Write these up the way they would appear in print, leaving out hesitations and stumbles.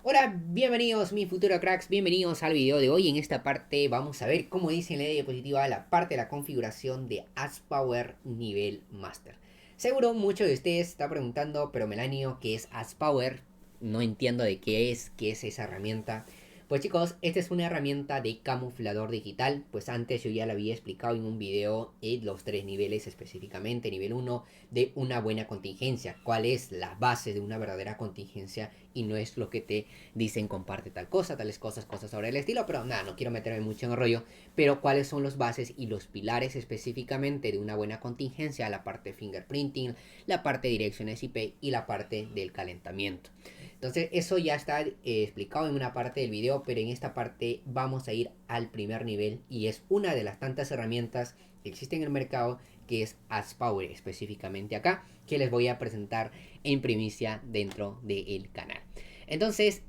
Hola, bienvenidos mis futuros cracks, bienvenidos al video de hoy. En esta parte vamos a ver cómo dice en la diapositiva la parte de la configuración de AdsPower nivel Master. Seguro muchos de ustedes están preguntando, pero Melanio, ¿qué es AdsPower? No entiendo de qué es esa herramienta. Pues chicos, esta es una herramienta de camuflador digital. Pues antes yo ya la había explicado en un video los tres niveles específicamente. Nivel uno de una buena contingencia. ¿Cuál es la base de una verdadera contingencia? Y no es lo que te dicen comparte tal cosa, tales cosas, cosas sobre el estilo, pero nada, no quiero meterme mucho en el rollo, pero cuáles son los bases y los pilares específicamente de una buena contingencia, la parte de fingerprinting, la parte de direcciones IP y la parte del calentamiento. Entonces eso ya está explicado en una parte del video, pero en esta parte vamos a ir al primer nivel y es una de las tantas herramientas que existen en el mercado, que es AdsPower específicamente acá, que les voy a presentar en primicia dentro del canal. Entonces,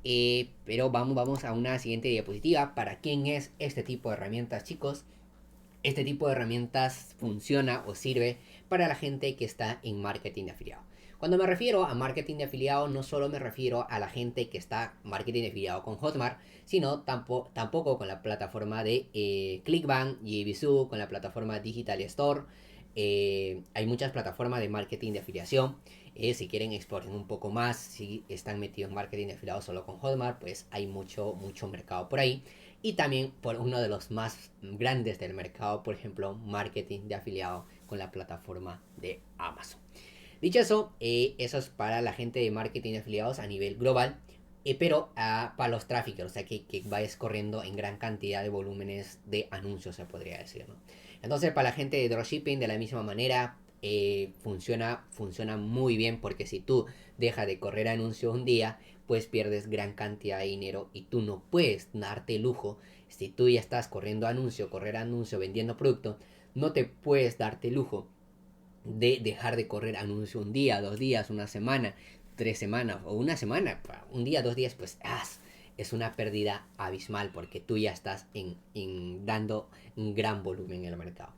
pero vamos a una siguiente diapositiva. ¿Para quién es este tipo de herramientas, chicos? Este tipo de herramientas funciona o sirve para la gente que está en marketing de afiliado. Cuando me refiero a marketing de afiliado, no solo me refiero a la gente que está marketing de afiliado con Hotmart, sino tampoco con la plataforma de Clickbank, JVZoo, con la plataforma Digital Store. Hay muchas plataformas de marketing de afiliación. Si quieren explorar un poco más, si están metidos en marketing de afiliado solo con Hotmart, pues hay mucho mercado por ahí. Y también por uno de los más grandes del mercado, por ejemplo, marketing de afiliado con la plataforma de Amazon. Dicho eso, eso es para la gente de marketing de afiliados a nivel global, pero para los traffickers, o sea, que vayas corriendo en gran cantidad de volúmenes de anuncios, se podría decir, ¿no? Entonces, para la gente de dropshipping, de la misma manera, funciona muy bien, porque si tú dejas de correr anuncios un día, pues pierdes gran cantidad de dinero y tú no puedes darte lujo. Si tú ya estás correr anuncio, vendiendo producto, no te puedes darte lujo de dejar de correr anuncio un día, 2 días, una semana, 3 semanas o una semana, un día, 2 días, pues es una pérdida abismal, porque tú ya estás dando un gran volumen en el mercado.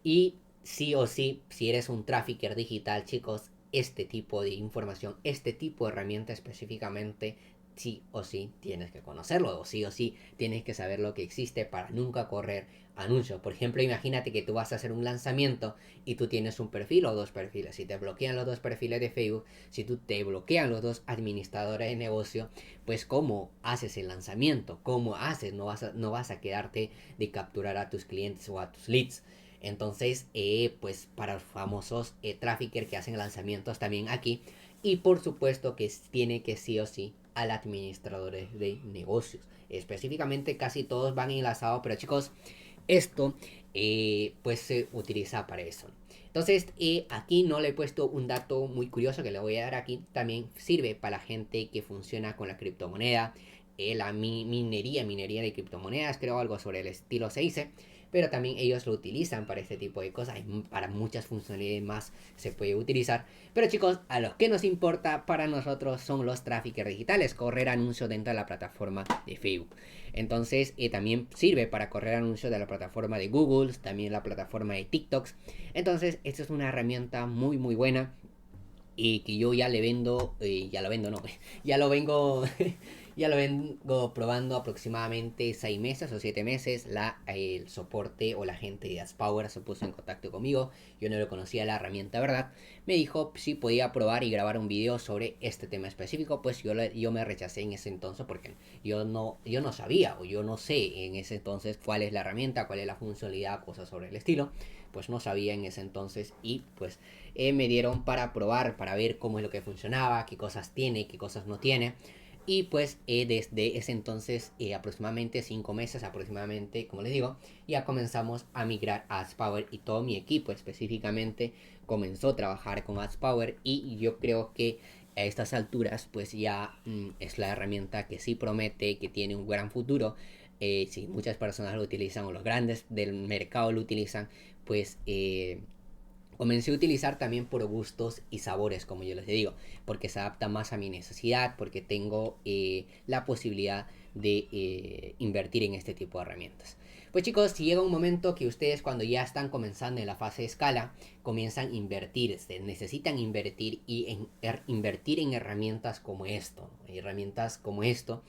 Y sí o sí, si eres un trafficker digital, chicos, este tipo de información, este tipo de herramienta específicamente, sí o sí tienes que conocerlo, o sí tienes que saber lo que existe para nunca correr anuncios. Por ejemplo, imagínate que tú vas a hacer un lanzamiento y tú tienes un perfil o dos perfiles. Si te bloquean los dos perfiles de Facebook, si tú te bloquean los dos administradores de negocio, pues ¿cómo haces el lanzamiento? ¿Cómo haces? No vas a quedarte de capturar a tus clientes o a tus leads. Entonces, pues para los famosos traffickers que hacen lanzamientos también aquí. Y por supuesto que tiene que sí o sí al administrador de negocios. Específicamente casi todos van enlazados, pero chicos, esto pues se utiliza para eso. Entonces, aquí no le he puesto un dato muy curioso que le voy a dar aquí. También sirve para la gente que funciona con la criptomoneda, la minería de criptomonedas, creo algo sobre el estilo se dice. Pero también ellos lo utilizan para este tipo de cosas. Para muchas funcionalidades más se puede utilizar. Pero chicos, a los que nos importa para nosotros son los traffickers digitales. Correr anuncios dentro de la plataforma de Facebook. Entonces, también sirve para correr anuncios de la plataforma de Google, también la plataforma de TikToks. Entonces, esta es una herramienta muy buena y que yo ya le vendo, ya lo vendo, no, ya lo vengo, ya lo vengo probando aproximadamente 6 meses o 7 meses. El soporte o la gente de AdsPower se puso en contacto conmigo. Yo no lo conocía la herramienta, ¿verdad? Me dijo si podía probar y grabar un video sobre este tema específico. Pues yo me rechacé en ese entonces, porque yo no sabía, o yo no sé en ese entonces cuál es la herramienta, cuál es la funcionalidad, cosas sobre el estilo. Pues no sabía en ese entonces, y pues me dieron para probar, para ver cómo es lo que funcionaba, qué cosas tiene, qué cosas no tiene. Y pues desde ese entonces, aproximadamente 5 meses aproximadamente, como les digo, ya comenzamos a migrar a AdsPower, y todo mi equipo específicamente comenzó a trabajar con AdsPower, y yo creo que a estas alturas pues ya es la herramienta que sí promete, que tiene un gran futuro. Si muchas personas lo utilizan, o los grandes del mercado lo utilizan, pues comencé a utilizar también por gustos y sabores, como yo les digo, porque se adapta más a mi necesidad, porque tengo la posibilidad de invertir en este tipo de herramientas. Pues chicos, si llega un momento que ustedes cuando ya están comenzando en la fase de escala, comienzan a invertir, se necesitan invertir y invertir en herramientas como esto, herramientas como esto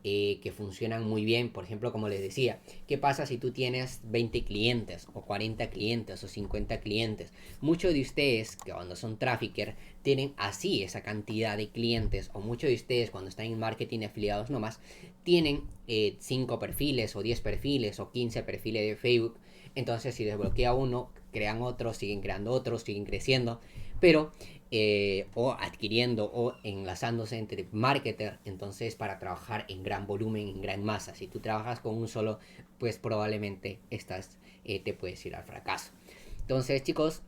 que funcionan muy bien. Por ejemplo, como les decía, ¿qué pasa si tú tienes 20 clientes o 40 clientes o 50 clientes? Muchos de ustedes, que cuando son trafficker, tienen así esa cantidad de clientes, o muchos de ustedes cuando están en marketing de afiliados nomás, tienen 5 perfiles o 10 perfiles o 15 perfiles de Facebook. Entonces, si desbloquea uno, crean otros, siguen creando otros, siguen creciendo, pero o adquiriendo o enlazándose entre marketer, entonces para trabajar en gran volumen, en gran masa. Si tú trabajas con un solo, pues probablemente te puedes ir al fracaso. Entonces, chicos,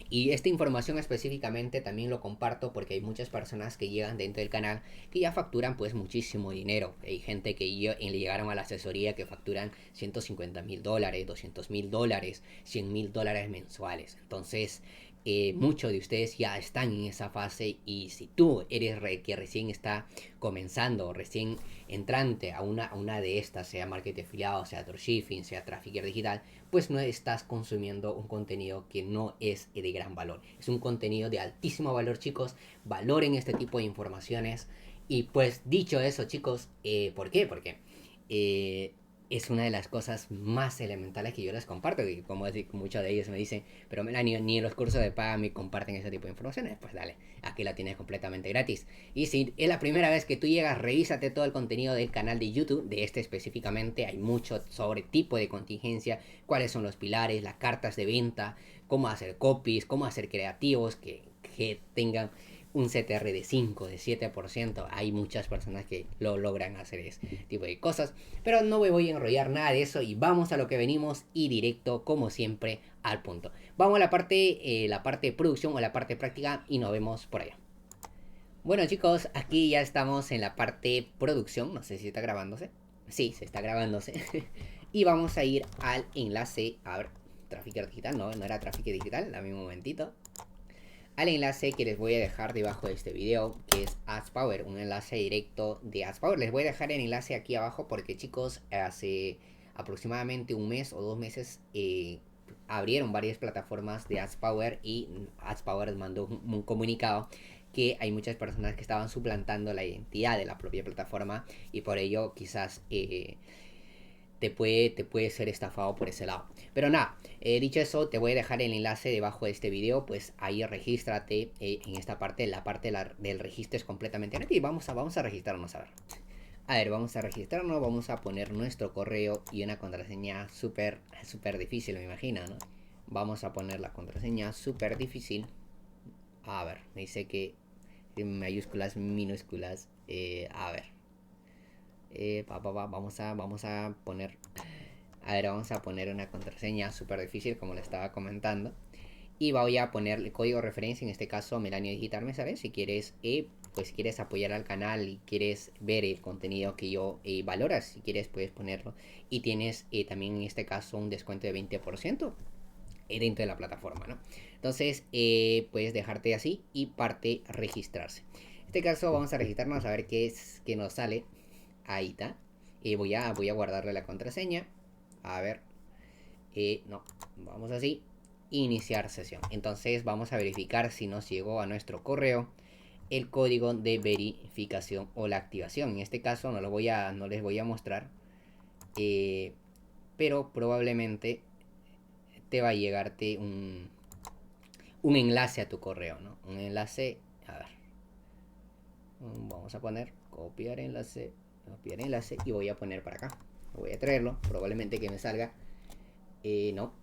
y esta información específicamente también lo comparto porque hay muchas personas que llegan dentro del canal que ya facturan pues muchísimo dinero. Hay gente que le llegaron a la asesoría que facturan $150,000, $200,000, $100,000 mensuales. Entonces, muchos de ustedes ya están en esa fase, y si tú eres que recién está comenzando, recién entrante a una de estas, sea marketing afiliado, sea dropshipping, sea trafficker digital, pues no estás consumiendo un contenido que no es de gran valor. Es un contenido de altísimo valor, chicos. Valoren este tipo de informaciones. Y pues dicho eso, chicos, ¿por qué? Porque es una de las cosas más elementales que yo les comparto. Y como muchos de ellos me dicen, pero Melanie, ni en los cursos de paga me comparten ese tipo de informaciones. Pues dale, aquí la tienes completamente gratis. Y si es la primera vez que tú llegas, revísate todo el contenido del canal de YouTube, de este específicamente. Hay mucho sobre tipo de contingencia, cuáles son los pilares, las cartas de venta, cómo hacer copies, cómo hacer creativos que tengan un CTR de 5, de 7%. Hay muchas personas que lo logran hacer ese tipo de cosas. Pero no me voy a enrollar nada de eso y vamos a lo que venimos y directo, como siempre, al punto. Vamos a la parte de producción o la parte práctica y nos vemos por allá. Bueno chicos, aquí ya estamos en la parte producción. No sé si está grabándose. Sí, se está grabándose. Y vamos a ir al enlace. A ver, Trafficker Digital, no era Trafficker Digital. Dame un momentito. Al enlace que les voy a dejar debajo de este video, que es AdsPower, un enlace directo de AdsPower. Les voy a dejar el enlace aquí abajo porque, chicos, hace aproximadamente un mes o 2 meses abrieron varias plataformas de AdsPower y AdsPower mandó un comunicado que hay muchas personas que estaban suplantando la identidad de la propia plataforma, y por ello quizás te puede ser estafado por ese lado. Pero nada, dicho eso, te voy a dejar el enlace debajo de este video. Pues ahí regístrate en esta parte. La parte del registro es completamente gratis. Vamos a registrarnos, a ver. A ver, vamos a registrarnos, vamos a poner nuestro correo y una contraseña súper difícil, me imagino, ¿no? Vamos a poner la contraseña súper difícil. A ver, me dice que mayúsculas, minúsculas. A ver. Vamos a poner. A ver, vamos a poner una contraseña súper difícil, como le estaba comentando. Y voy a poner el código de referencia, en este caso Melanio Digital Me Sale. Si quieres, pues quieres apoyar al canal y quieres ver el contenido que yo valoras, si quieres puedes ponerlo. Y tienes también en este caso un descuento de 20% dentro de la plataforma, ¿no? Entonces, puedes dejarte así y parte registrarse. En este caso vamos a registrarnos a ver qué nos sale. Ahí está. Voy a guardarle la contraseña. A ver. No. Vamos así. Iniciar sesión. Entonces vamos a verificar si nos llegó a nuestro correo el código de verificación o la activación. En este caso no les voy a mostrar. Pero probablemente te va a llegarte un enlace a tu correo, ¿no? Un enlace. A ver. Vamos a poner copiar enlace y voy a poner para acá. Voy a traerlo, probablemente que me salga. No.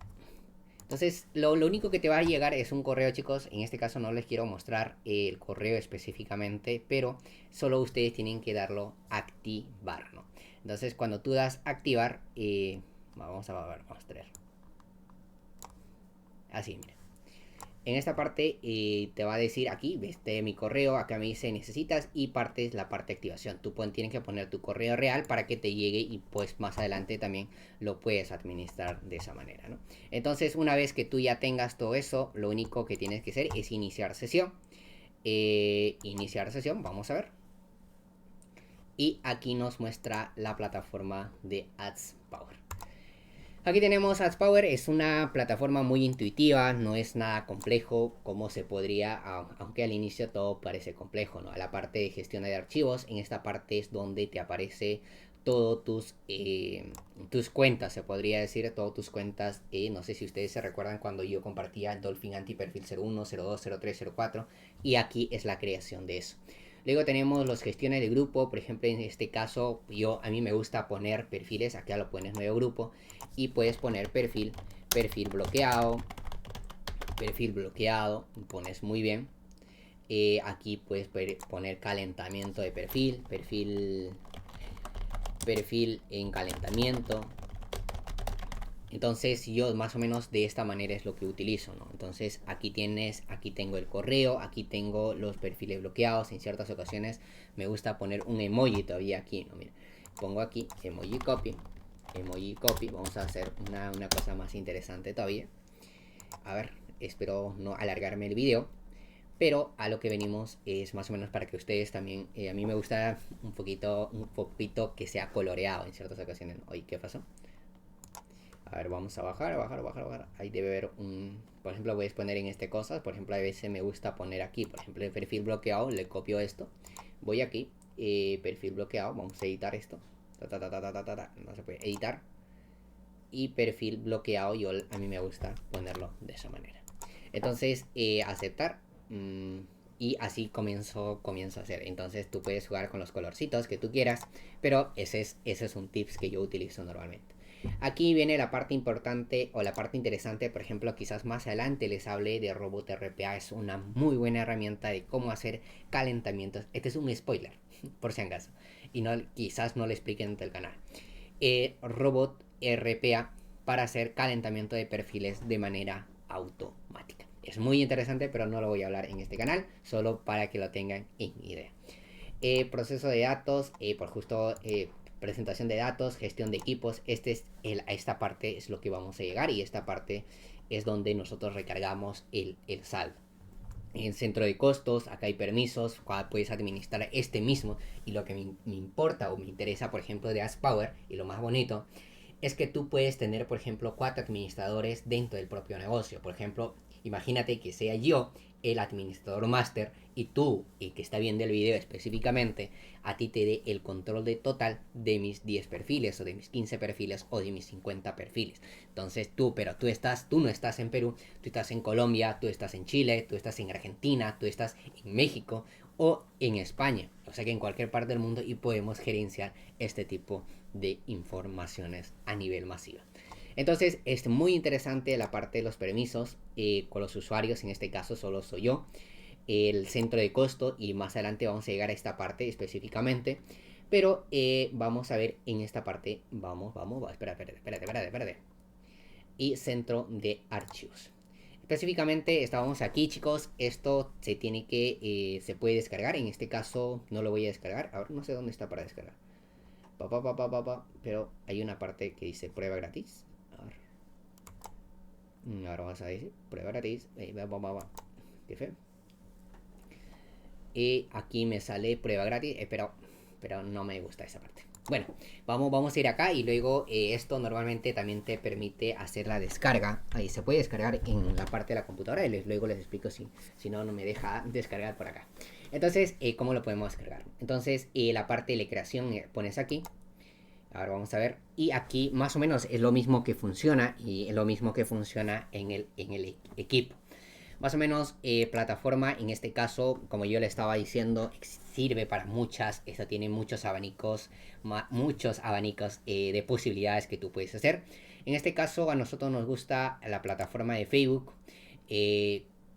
Entonces, lo único que te va a llegar es un correo, chicos. En este caso no les quiero mostrar el correo específicamente, pero solo ustedes tienen que darlo activar, ¿no? Entonces, cuando tú das activar, vamos a ver, vamos a traer. Así, mira. En esta parte te va a decir aquí, mi correo, acá me dice necesitas, y partes la parte de activación. Tú tienes que poner tu correo real para que te llegue, y pues más adelante también lo puedes administrar de esa manera, ¿no? Entonces, una vez que tú ya tengas todo eso, lo único que tienes que hacer es iniciar sesión. Iniciar sesión, vamos a ver. Y aquí nos muestra la plataforma de AdsPower. Aquí tenemos AdsPower, es una plataforma muy intuitiva, no es nada complejo como se podría, aunque al inicio todo parece complejo, ¿no? A la parte de gestión de archivos, en esta parte es donde te aparece todos tus cuentas, se podría decir, todas tus cuentas. No sé si ustedes se recuerdan cuando yo compartía Dolphin Anti Perfil 01, 02, 03, 04, y aquí es la creación de eso. Luego tenemos los gestiones de grupo, por ejemplo en este caso a mí me gusta poner perfiles, acá lo pones nuevo grupo y puedes poner perfil bloqueado, pones muy bien. Aquí puedes poner calentamiento de perfil en calentamiento. Entonces yo más o menos de esta manera es lo que utilizo, ¿no? Entonces aquí tengo el correo, aquí tengo los perfiles bloqueados. En ciertas ocasiones me gusta poner un emoji todavía aquí, ¿no? Mira, pongo aquí emoji copy. Vamos a hacer una cosa más interesante todavía. A ver, espero no alargarme el video. Pero a lo que venimos es más o menos para que ustedes también, a mí me gusta un poquito que sea coloreado en ciertas ocasiones. Oye, ¿qué pasó? A ver, vamos a bajar. Ahí debe haber por ejemplo, voy a poner en este cosas. Por ejemplo, a veces me gusta poner aquí, por ejemplo, el perfil bloqueado. Le copio esto. Voy aquí, perfil bloqueado. Vamos a editar esto. No se puede editar. Y perfil bloqueado, a mí me gusta ponerlo de esa manera. Entonces, aceptar. Y así comienzo a hacer. Entonces tú puedes jugar con los colorcitos que tú quieras. Pero ese es un tips que yo utilizo normalmente. Aquí viene la parte importante o la parte interesante. Por ejemplo, quizás más adelante les hable de Robot RPA. Es una muy buena herramienta de cómo hacer calentamientos. Este es un spoiler, por si acaso. Y quizás no le expliquen en el canal. Robot RPA para hacer calentamiento de perfiles de manera automática. Es muy interesante, pero no lo voy a hablar en este canal, solo para que lo tengan en idea. Proceso de datos, por justo presentación de datos, gestión de equipos. Esta parte es lo que vamos a llegar y esta parte es donde nosotros recargamos el saldo. En centro de costos, acá hay permisos, puedes administrar este mismo. Y lo que me importa o me interesa, por ejemplo, de AdsPower, y lo más bonito, es que tú puedes tener, por ejemplo, 4 administradores dentro del propio negocio. Por ejemplo, imagínate que sea yo el administrador máster y tú, el que está viendo el video específicamente, a ti te dé el control de total de mis 10 perfiles o de mis 15 perfiles o de mis 50 perfiles. Entonces tú no estás en Perú, tú estás en Colombia, tú estás en Chile, tú estás en Argentina, tú estás en México o en España. O sea que en cualquier parte del mundo y podemos gerenciar este tipo de informaciones a nivel masivo. Entonces es muy interesante la parte de los permisos con los usuarios, en este caso solo soy yo, el centro de costo y más adelante vamos a llegar a esta parte específicamente. Pero vamos a ver en esta parte, espérate. Y centro de archivos. Específicamente estábamos aquí, chicos. Esto se puede descargar. En este caso no lo voy a descargar. Ahora no sé dónde está para descargar. Pero hay una parte que dice prueba gratis. Ahora vamos a decir prueba gratis. Qué feo. Y aquí me sale prueba gratis. Pero no me gusta esa parte. Bueno, vamos a ir acá y luego esto normalmente también te permite hacer la descarga. Ahí se puede descargar en la parte de la computadora y luego les explico si no me deja descargar por acá. Entonces, ¿cómo lo podemos descargar? Entonces, la parte de la creación pones aquí. Ahora vamos a ver. Y aquí más o menos es lo mismo que funciona y es lo mismo que funciona en el equipo. Más o menos plataforma, en este caso, como yo le estaba diciendo, sirve para muchas. Esta tiene muchos abanicos de posibilidades que tú puedes hacer. En este caso, a nosotros nos gusta la plataforma de Facebook.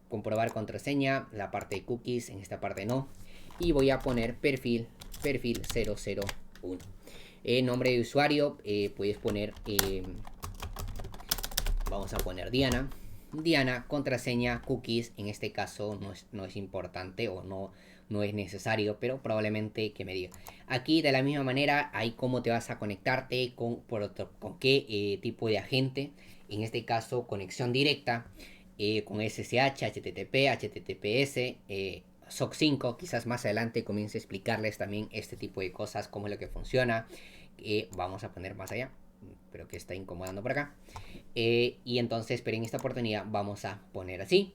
Comprobar contraseña, la parte de cookies, en esta parte no. Y voy a poner perfil 001. Nombre de usuario, puedes poner, vamos a poner Diana, contraseña, cookies, en este caso no es importante o no es necesario, pero probablemente que me diga. Aquí de la misma manera hay cómo te vas a conectarte, con qué tipo de agente, en este caso conexión directa, con SSH, HTTP, HTTPS, SOC 5, quizás más adelante comience a explicarles también este tipo de cosas, cómo es lo que funciona. Vamos a poner más allá. Creo que está incomodando por acá. Y entonces, pero en esta oportunidad vamos a poner así.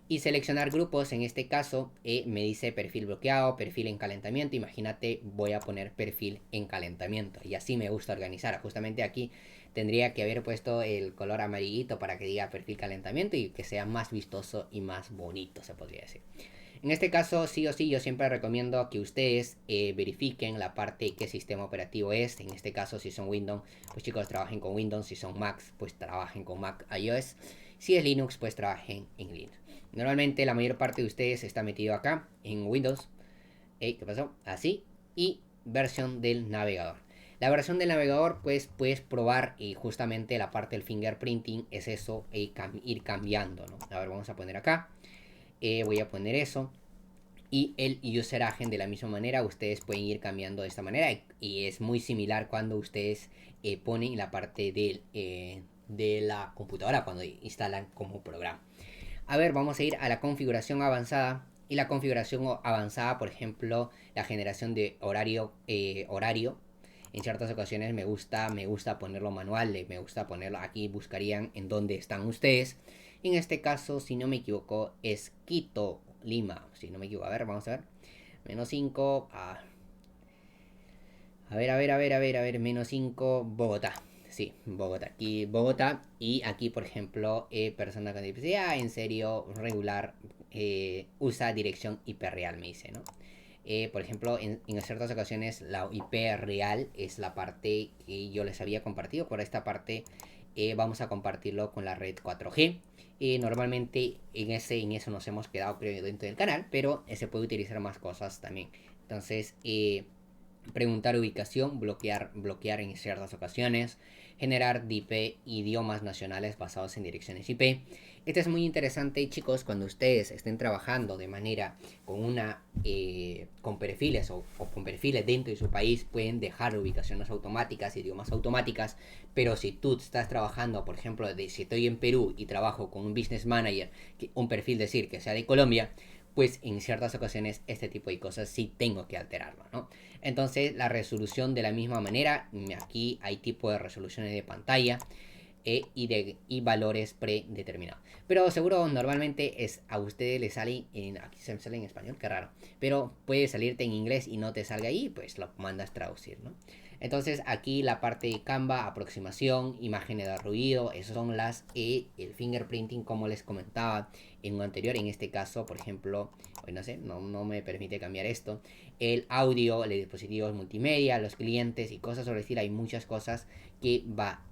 Y seleccionar grupos, en este caso me dice perfil bloqueado, perfil en calentamiento. Imagínate, voy a poner perfil en calentamiento. Y así me gusta organizar. Justamente aquí tendría que haber puesto el color amarillito para que diga perfil calentamiento y que sea más vistoso y más bonito, se podría decir. En este caso, sí o sí, yo siempre recomiendo que ustedes verifiquen la parte qué sistema operativo es. En este caso, si son Windows, pues chicos, trabajen con Windows. Si son Macs, pues trabajen con Mac iOS. Si es Linux, pues trabajen en Linux. Normalmente la mayor parte de ustedes está metido acá, en Windows. ¿Qué pasó? Así. Y versión del navegador. La versión del navegador, pues puedes probar y justamente la parte del fingerprinting es eso, ir cambiando, ¿no? A ver, vamos a poner acá. Voy a poner eso. Y el user agent de la misma manera, ustedes pueden ir cambiando de esta manera. Y es muy similar cuando ustedes ponen la parte de la computadora, cuando instalan como programa. A ver, vamos a ir a la configuración avanzada. Y la configuración avanzada, por ejemplo, la generación de horario. En ciertas ocasiones me gusta ponerlo manual, me gusta ponerlo aquí, buscarían en dónde están ustedes. En este caso, si no me equivoco, es Quito, Lima. Si no me equivoco, a ver, vamos a ver. Menos 5. A ver, menos 5, Bogotá. Sí, Bogotá. Aquí Bogotá. Y aquí, por ejemplo, persona con discapacidad, en serio, regular, usa dirección IP real, me dice, ¿no? Por ejemplo, en ciertas ocasiones la IP real es la parte que yo les había compartido. Por esta parte vamos a compartirlo con la red 4G. Normalmente en eso nos hemos quedado creo, dentro del canal, pero se puede utilizar más cosas también. Entonces, preguntar ubicación, bloquear en ciertas ocasiones, generar DP idiomas nacionales basados en direcciones IP. Este es muy interesante, chicos, cuando ustedes estén trabajando de manera con perfiles o con perfiles dentro de su país, pueden dejar ubicaciones automáticas, idiomas automáticas, pero si tú estás trabajando, por ejemplo, si estoy en Perú y trabajo con un business manager, un perfil decir que sea de Colombia, pues en ciertas ocasiones este tipo de cosas sí tengo que alterarlo, ¿no? Entonces la resolución de la misma manera, aquí hay tipo de resoluciones de pantalla y valores predeterminados. Pero seguro normalmente a ustedes les sale aquí se me sale en español, qué raro. Pero puede salirte en inglés y no te salga ahí, pues lo mandas traducir, ¿no? Entonces aquí la parte de Canva, aproximación, imágenes de ruido, esas son el fingerprinting como les comentaba en un anterior. En este caso, por ejemplo, hoy no sé, no me permite cambiar esto. El audio, los dispositivos multimedia, los clientes y cosas sobre decir, hay muchas cosas que va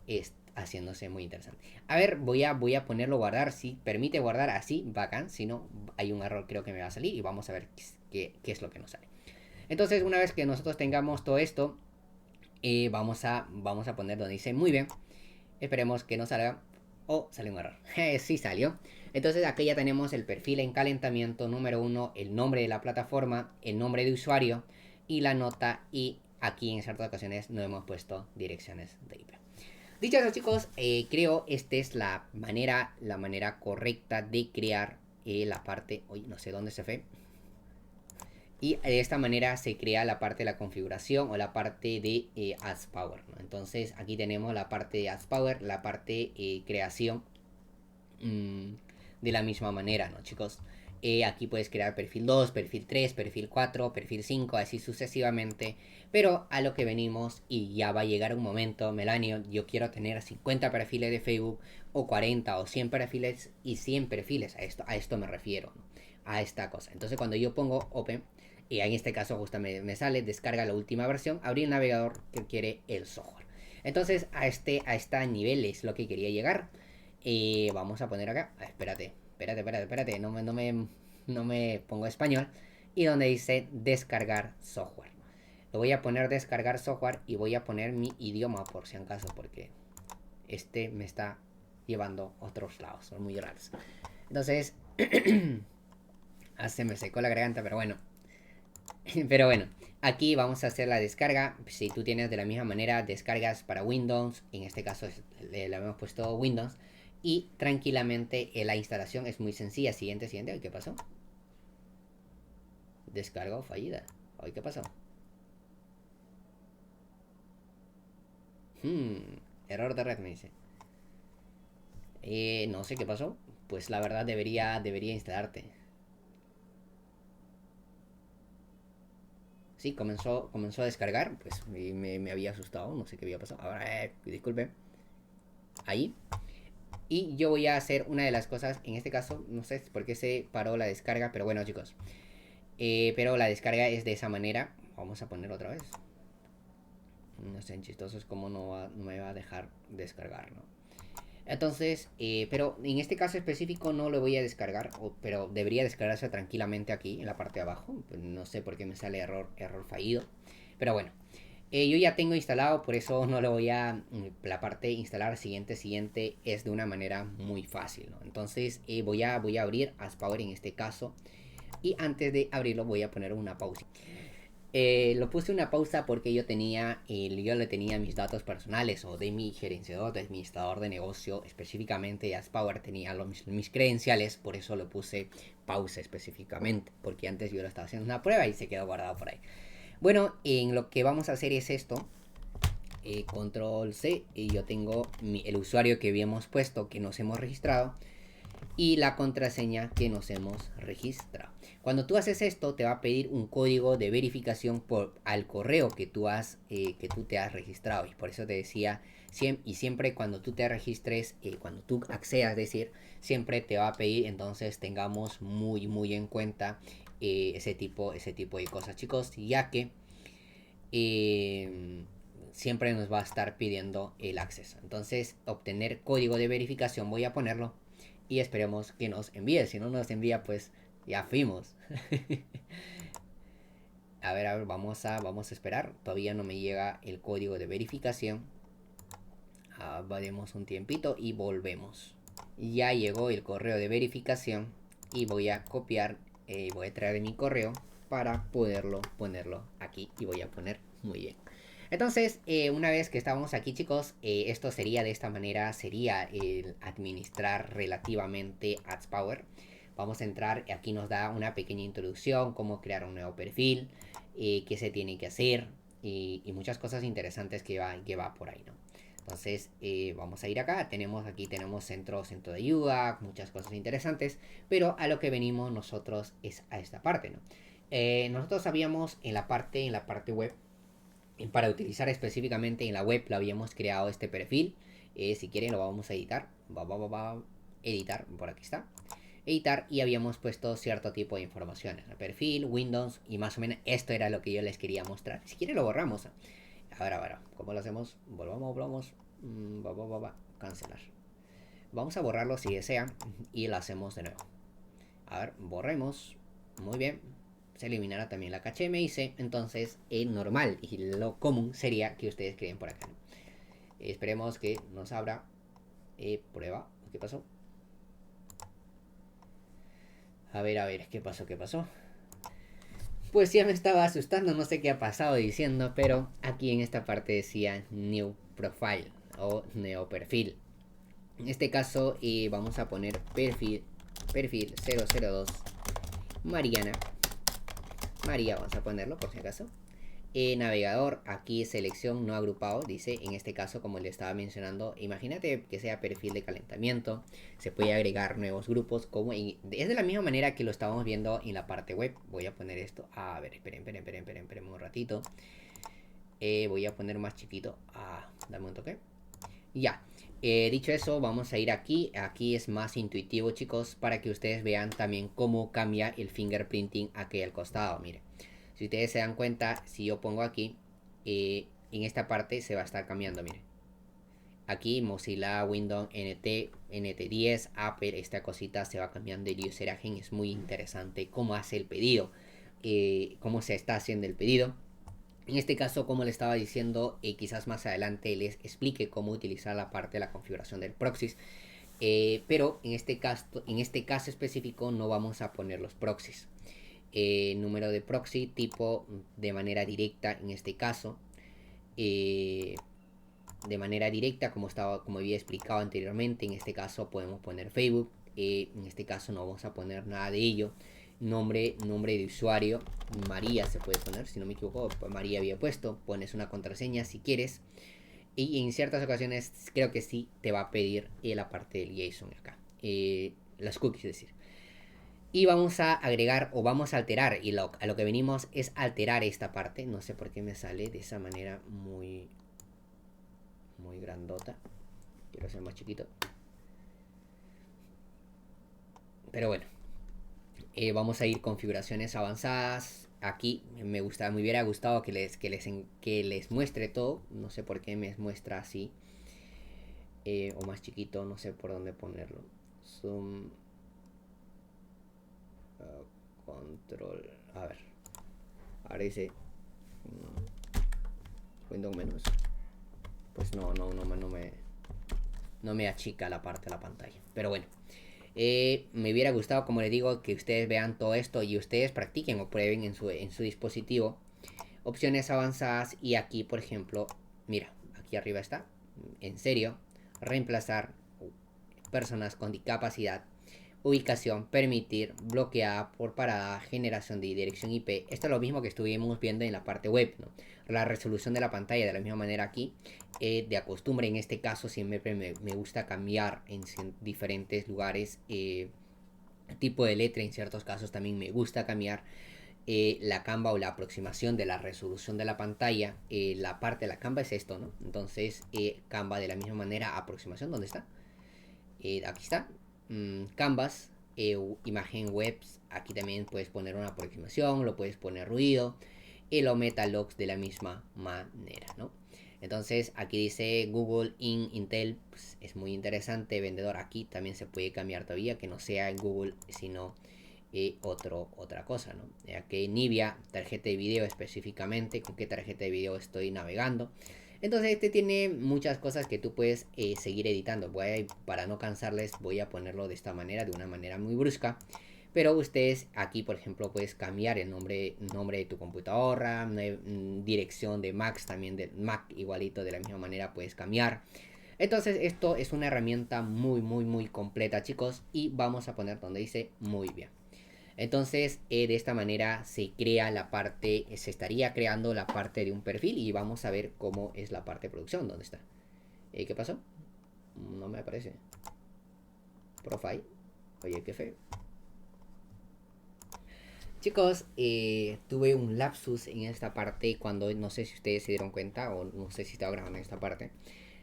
haciéndose muy interesante. A ver, voy a ponerlo guardar. Si permite guardar así, bacán. Si no, hay un error creo que me va a salir y vamos a ver qué es lo que nos sale. Entonces, una vez que nosotros tengamos todo esto, vamos a poner donde dice muy bien. Esperemos que no salga. O sale un error. Sí salió. Entonces aquí ya tenemos el perfil en calentamiento número 1, el nombre de la plataforma, el nombre de usuario y la nota. Y aquí en ciertas ocasiones no hemos puesto direcciones de IP. Dicho eso, chicos, creo esta es la manera correcta de crear la parte. Uy, no sé dónde se fue. Y de esta manera se crea la parte de la configuración o la parte de Ads Power, ¿no? Entonces aquí tenemos la parte de Ads Power, la parte creación de la misma manera, ¿no, chicos? Aquí puedes crear perfil 2, perfil 3, perfil 4, perfil 5, así sucesivamente. Pero a lo que venimos, y ya va a llegar un momento, Melanio, yo quiero tener 50 perfiles de Facebook, o 40 o 100 perfiles, y 100 perfiles, a esto me refiero, ¿no? A esta cosa. Entonces cuando yo pongo Open, y en este caso justo me sale, descarga la última versión, abrir el navegador que quiere el software. Entonces a este nivel es lo que quería llegar. Vamos a poner acá. Espérate. No me pongo español. Y donde dice descargar software. Lo voy a poner descargar software y voy a poner mi idioma por si acaso. Porque me está llevando a otros lados. Son muy raros. Entonces, se me secó la garganta, pero bueno. Pero bueno, aquí vamos a hacer la descarga. Si tú tienes de la misma manera descargas para Windows, en este caso le hemos puesto Windows, y tranquilamente la instalación es muy sencilla. Siguiente. ¿Qué pasó? Descarga fallida. ¿Qué pasó? Error de red me dice. No sé qué pasó. Pues la verdad debería instalarte. Sí, comenzó a descargar. Pues me había asustado. No sé qué había pasado. Ahora, disculpe. Ahí. Y yo voy a hacer una de las cosas. En este caso, no sé por qué se paró la descarga. Pero bueno, chicos. Pero la descarga es de esa manera. Vamos a poner otra vez. No sé, chistoso es como no me va a dejar descargar, ¿no? Entonces, pero en este caso específico no lo voy a descargar, pero debería descargarse tranquilamente aquí en la parte de abajo. Pues no sé por qué me sale error fallido. Pero bueno, yo ya tengo instalado, por eso no lo voy a... La parte de instalar siguiente es de una manera muy fácil, ¿no? Entonces voy a abrir AsPower en este caso. Y antes de abrirlo voy a poner una pausa. Lo puse una pausa porque yo le tenía mis datos personales o de mi gerenciador, de administrador de negocio, específicamente AsPower tenía mis credenciales, por eso lo puse pausa específicamente, porque antes yo lo estaba haciendo una prueba y se quedó guardado por ahí. Bueno, en lo que vamos a hacer es esto, control C, y yo tengo el usuario que habíamos puesto, que nos hemos registrado, y la contraseña que nos hemos registrado. Cuando tú haces esto, te va a pedir un código de verificación al correo que tú te has registrado. Y por eso te decía, siempre cuando tú te registres, cuando tú accedas, es decir, siempre te va a pedir, entonces tengamos muy en cuenta ese tipo de cosas, chicos, ya que siempre nos va a estar pidiendo el acceso. Entonces, obtener código de verificación, voy a ponerlo y esperemos que nos envíe. Si no nos envía, pues ya fuimos. A ver, vamos a esperar. Todavía no me llega el código de verificación. Varemos un tiempito y volvemos. Ya llegó el correo de verificación y voy a copiar, voy a traer mi correo para poderlo ponerlo aquí y voy a poner muy bien. Entonces, una vez que estamos aquí, chicos, esto sería de esta manera, sería el administrar relativamente AdsPower. Vamos a entrar, aquí nos da una pequeña introducción, cómo crear un nuevo perfil, qué se tiene que hacer y muchas cosas interesantes que va por ahí, ¿no? Entonces, vamos a ir acá, aquí tenemos centro de ayuda, muchas cosas interesantes, pero a lo que venimos nosotros es a esta parte, ¿no? Nosotros habíamos en la parte web, para utilizar específicamente en la web, lo habíamos creado este perfil. Si quieren lo vamos a editar. Editar, por aquí está. Editar y habíamos puesto cierto tipo de informaciones. El perfil, Windows y más o menos esto era lo que yo les quería mostrar. Si quieren lo borramos. Ahora, ¿cómo lo hacemos? Volvamos. Cancelar. Vamos a borrarlo si desean y lo hacemos de nuevo. A ver, borremos. Muy bien. Se eliminará también la caché, me dice. Entonces, el normal y lo común sería que ustedes creen por acá, ¿no? Esperemos que nos abra. Prueba. ¿Qué pasó? A ver, ¿qué pasó? Pues ya me estaba asustando, no sé qué ha pasado diciendo, pero aquí en esta parte decía New Profile o Neo Perfil. En este caso vamos a poner perfil 002 Mariana. María, vamos a ponerlo por si acaso. Navegador, aquí selección no agrupado, dice, en este caso como le estaba mencionando, imagínate que sea perfil de calentamiento, se puede agregar nuevos grupos, es de la misma manera que lo estábamos viendo en la parte web. Voy a poner esto, a ver, esperen un ratito, voy a poner más chiquito, dame un toque, ya. Dicho eso, vamos a ir aquí es más intuitivo, chicos, para que ustedes vean también cómo cambia el fingerprinting aquí al costado, miren. Si ustedes se dan cuenta, si yo pongo aquí, en esta parte se va a estar cambiando, miren. Aquí Mozilla, Windows, NT10, Apple, esta cosita se va cambiando el user agent. Es muy interesante cómo hace el pedido, cómo se está haciendo el pedido. En este caso, como le estaba diciendo, quizás más adelante les explique cómo utilizar la parte de la configuración del proxies. Pero en este caso específico no vamos a poner los proxies. Número de proxy, tipo de manera directa en este caso. De manera directa, como había explicado anteriormente, en este caso podemos poner Facebook. En este caso no vamos a poner nada de ello. Nombre de usuario, María se puede poner, si no me equivoco, pues María había puesto. Pones una contraseña si quieres. Y en ciertas ocasiones creo que sí te va a pedir la parte del JSON acá. Las cookies, es decir. Y vamos a agregar o vamos a alterar. Y a lo que venimos es alterar esta parte. No sé por qué me sale de esa manera muy grandota. Quiero hacer más chiquito. Pero bueno. Vamos a ir configuraciones avanzadas. Aquí me hubiera gustado que les muestre todo. No sé por qué me muestra así. O más chiquito, no sé por dónde ponerlo. Zoom. Control. A ver. Ahora dice. Windows menos. Pues no me achica la parte de la pantalla. Pero bueno. Me hubiera gustado, como les digo, que ustedes vean todo esto y ustedes practiquen o prueben en su dispositivo. Opciones avanzadas y aquí, por ejemplo, mira, aquí arriba está. En serio, reemplazar personas con discapacidad, ubicación, permitir, bloqueada por parada, generación de dirección IP. Esto es lo mismo que estuvimos viendo en la parte web, ¿no? La resolución de la pantalla de la misma manera aquí. De acostumbre en este caso siempre me gusta cambiar en diferentes lugares tipo de letra. En ciertos casos también me gusta cambiar la Canva o la aproximación de la resolución de la pantalla. La parte de la Canva es esto, ¿no? Entonces Canva de la misma manera, aproximación, ¿dónde está? Aquí está. Canvas, imagen webs. Aquí también puedes poner una aproximación, lo puedes poner ruido y lo metalogs de la misma manera, ¿no? Entonces aquí dice Google Intel, pues es muy interesante. Vendedor, aquí también se puede cambiar todavía, que no sea en Google, sino otra cosa, ¿no? Aquí Nvidia, tarjeta de video específicamente, con qué tarjeta de video estoy navegando. Entonces este tiene muchas cosas que tú puedes seguir editando. Para no cansarles, voy a ponerlo de esta manera, de una manera muy brusca. Pero ustedes aquí, por ejemplo, puedes cambiar el nombre de tu computadora, dirección de Mac, también de Mac igualito, de la misma manera puedes cambiar. Entonces esto es una herramienta muy completa, chicos. Y vamos a poner donde dice muy bien. Entonces de esta manera se estaría creando la parte de un perfil y vamos a ver cómo es la parte de producción. ¿Dónde está? ¿Qué pasó? No me aparece. Profile. Oye, qué feo. Chicos, tuve un lapsus en esta parte cuando no sé si ustedes se dieron cuenta o no sé si estaba grabando en esta parte.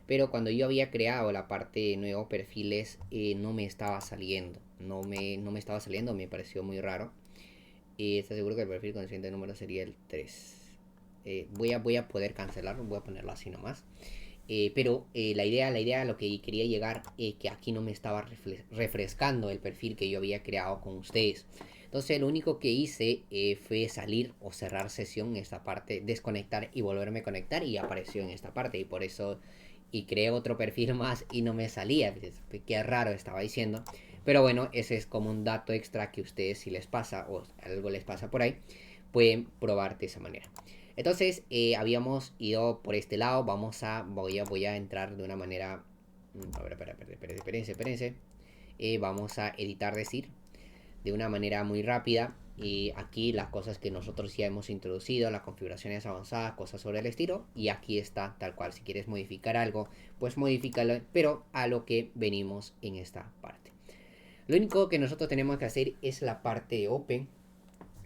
Pero cuando yo había creado la parte de nuevos perfiles no me estaba saliendo. No me estaba saliendo, me pareció muy raro. Está seguro que el perfil con el siguiente número sería el 3. Voy a poder cancelarlo, voy a ponerlo así nomás. Pero la idea a lo que quería llegar es que aquí no me estaba refrescando el perfil que yo había creado con ustedes. Entonces lo único que hice fue salir o cerrar sesión en esta parte, desconectar y volverme a conectar y apareció en esta parte. Y por eso creé otro perfil más y no me salía. Qué raro estaba diciendo. Pero bueno, ese es como un dato extra que ustedes si les pasa o algo les pasa por ahí, pueden probar de esa manera. Entonces habíamos ido por este lado. Voy a entrar de una manera. A ver, espérense. Vamos a editar, decir, de una manera muy rápida. Y aquí las cosas que nosotros ya hemos introducido, las configuraciones avanzadas, cosas sobre el estilo. Y aquí está tal cual. Si quieres modificar algo, pues modifícalo. Pero a lo que venimos en esta parte. Lo único que nosotros tenemos que hacer es la parte de Open.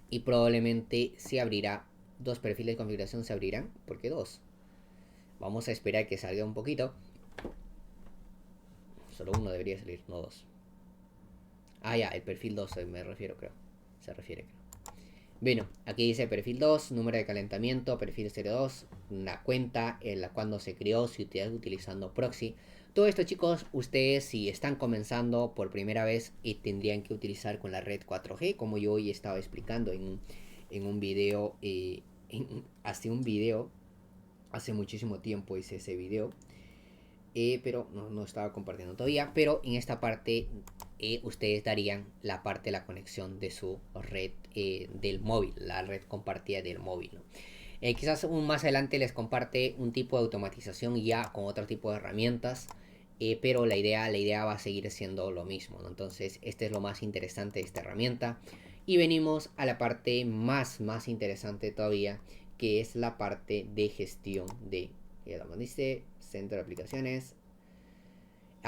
Y probablemente se abrirá. Dos perfiles de configuración se abrirán. ¿Por qué dos? Vamos a esperar que salga un poquito. Solo uno debería salir, no dos. Ah, ya, el perfil 2 me refiero, creo. Se refiere, creo. Bueno, aquí dice perfil 2, número de calentamiento, perfil 02, la cuenta, cuando se creó, si ustedes utilizando proxy. Todo esto, chicos, ustedes si están comenzando por primera vez tendrían que utilizar con la red 4G, como yo hoy estaba explicando en un video, hace muchísimo tiempo hice ese video. Pero no estaba compartiendo todavía. Pero en esta parte ustedes darían la parte de la conexión de su red del móvil, la red compartida del móvil, ¿no? Quizás más adelante les comparte un tipo de automatización ya con otro tipo de herramientas. Pero la idea va a seguir siendo lo mismo, ¿no? Entonces este es lo más interesante de esta herramienta. Y venimos a la parte más interesante todavía, que es la parte de gestión de Y como dice, centro de aplicaciones.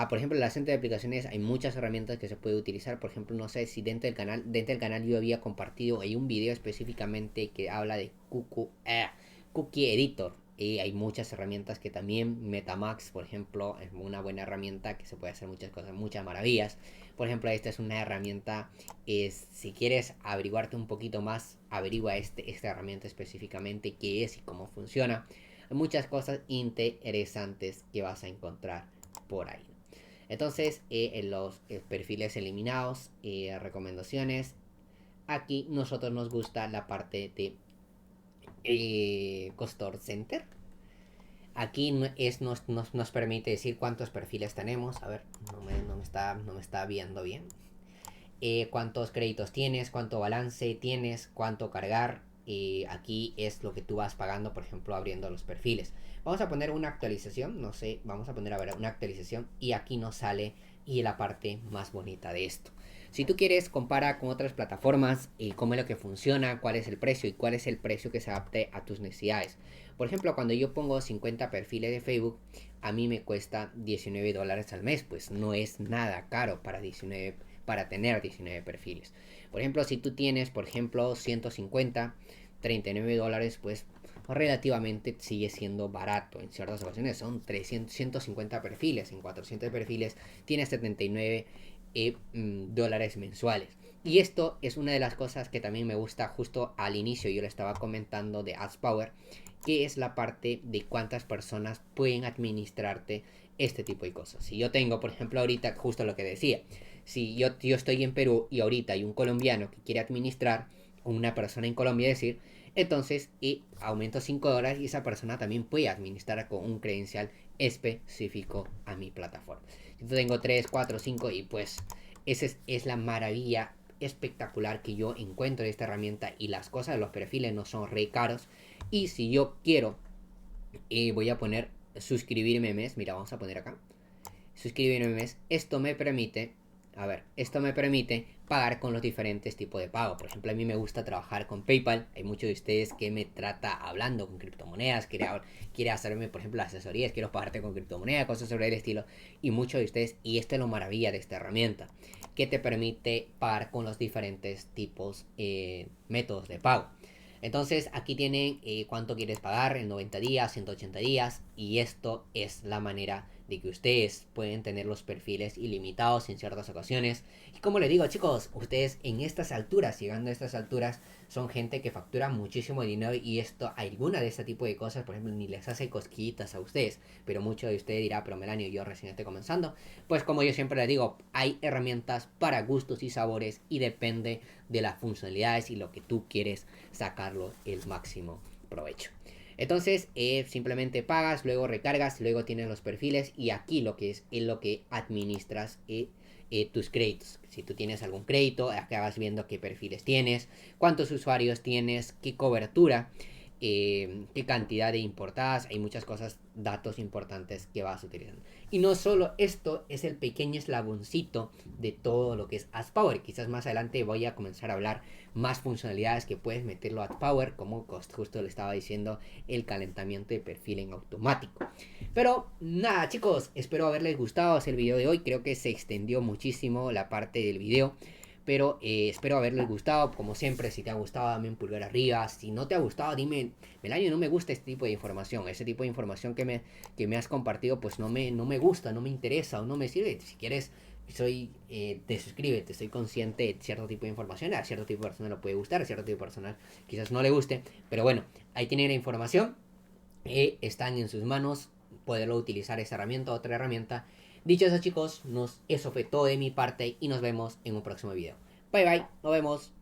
Por ejemplo, en la centro de aplicaciones hay muchas herramientas que se puede utilizar. Por ejemplo, no sé si dentro del canal yo había compartido, hay un video específicamente que habla de Cookie Editor. Y hay muchas herramientas que también, Metamax, por ejemplo, es una buena herramienta que se puede hacer muchas cosas, muchas maravillas. Por ejemplo, esta es una herramienta, si quieres averiguarte un poquito más, averigua esta herramienta específicamente, qué es y cómo funciona. Hay muchas cosas interesantes que vas a encontrar por ahí. Entonces, en los perfiles eliminados, recomendaciones, aquí nosotros nos gusta la parte de Costor Center. Aquí nos permite decir cuántos perfiles tenemos. A ver, no me está viendo bien. Cuántos créditos tienes, cuánto balance tienes, cuánto cargar. Aquí es lo que tú vas pagando, por ejemplo, abriendo los perfiles. Vamos a poner una actualización, no sé, vamos a poner a ver una actualización y aquí nos sale y la parte más bonita de esto. Si tú quieres, compara con otras plataformas y cómo es lo que funciona, cuál es el precio y cuál es el precio que se adapte a tus necesidades. Por ejemplo, cuando yo pongo 50 perfiles de Facebook, a mí me cuesta $19 al mes, pues no es nada caro para tener 19 perfiles. Por ejemplo, si tú tienes, por ejemplo, 150, $39, pues relativamente sigue siendo barato. En ciertas ocasiones son 150 perfiles, en 400 perfiles tienes 79 dólares mensuales. Y esto es una de las cosas que también me gusta. Justo al inicio yo le estaba comentando de AdsPower, que es la parte de cuántas personas pueden administrarte este tipo de cosas. Si yo tengo, por ejemplo, ahorita justo lo que decía, si yo estoy en Perú y ahorita hay un colombiano que quiere administrar, una persona en Colombia decir, entonces aumento $5 y esa persona también puede administrar con un credencial específico a mi plataforma. Yo tengo 3, 4, 5 y pues esa es la maravilla espectacular que yo encuentro de esta herramienta. Y las cosas de los perfiles no son re caros. Y si yo quiero, voy a poner suscribirme mes. Mira, vamos a poner acá suscribirme mes. Esto me permite pagar con los diferentes tipos de pago. Por ejemplo, a mí me gusta trabajar con PayPal. Hay muchos de ustedes que me trata hablando con criptomonedas, quiere hacerme, por ejemplo, asesorías, quiero pagarte con criptomonedas, cosas sobre el estilo. Y muchos de ustedes, y esto es lo maravilla de esta herramienta, que te permite pagar con los diferentes tipos, métodos de pago. Entonces aquí tienen cuánto quieres pagar en 90 días, 180 días, y esto es la manera de que ustedes pueden tener los perfiles ilimitados en ciertas ocasiones. Y como les digo, chicos, ustedes en estas alturas, llegando a estas alturas, son gente que factura muchísimo dinero y alguna de este tipo de cosas, por ejemplo, ni les hace cosquillitas a ustedes. Pero muchos de ustedes dirá, pero Melanio, yo recién estoy comenzando. Pues como yo siempre les digo, hay herramientas para gustos y sabores y depende de las funcionalidades y lo que tú quieres sacarlo el máximo provecho. Entonces simplemente pagas, luego recargas, luego tienes los perfiles y aquí lo que es lo que administras tus créditos. Si tú tienes algún crédito, acá vas viendo qué perfiles tienes, cuántos usuarios tienes, qué cobertura, qué cantidad de importadas. Hay muchas cosas, datos importantes que vas utilizando. Y no solo esto, es el pequeño eslaboncito de todo lo que es AdsPower. Quizás más adelante voy a comenzar a hablar más funcionalidades que puedes meterlo a AdsPower, como justo le estaba diciendo, el calentamiento de perfil en automático. Pero nada, chicos, espero haberles gustado el video de hoy. Creo que se extendió muchísimo la parte del video, pero espero haberles gustado. Como siempre, si te ha gustado, dame un pulgar arriba. Si no te ha gustado, dime, Melanio, no me gusta este tipo de información. Ese tipo de información que me has compartido, pues no me gusta, no me interesa o no me sirve. Si quieres, te suscríbete. Estoy consciente de cierto tipo de información. A cierto tipo de persona le puede gustar, a cierto tipo de persona quizás no le guste. Pero bueno, ahí tienen la información. Están en sus manos poderlo utilizar esa herramienta, otra herramienta. Dicho eso, chicos, eso fue todo de mi parte y nos vemos en un próximo video. Bye bye, nos vemos.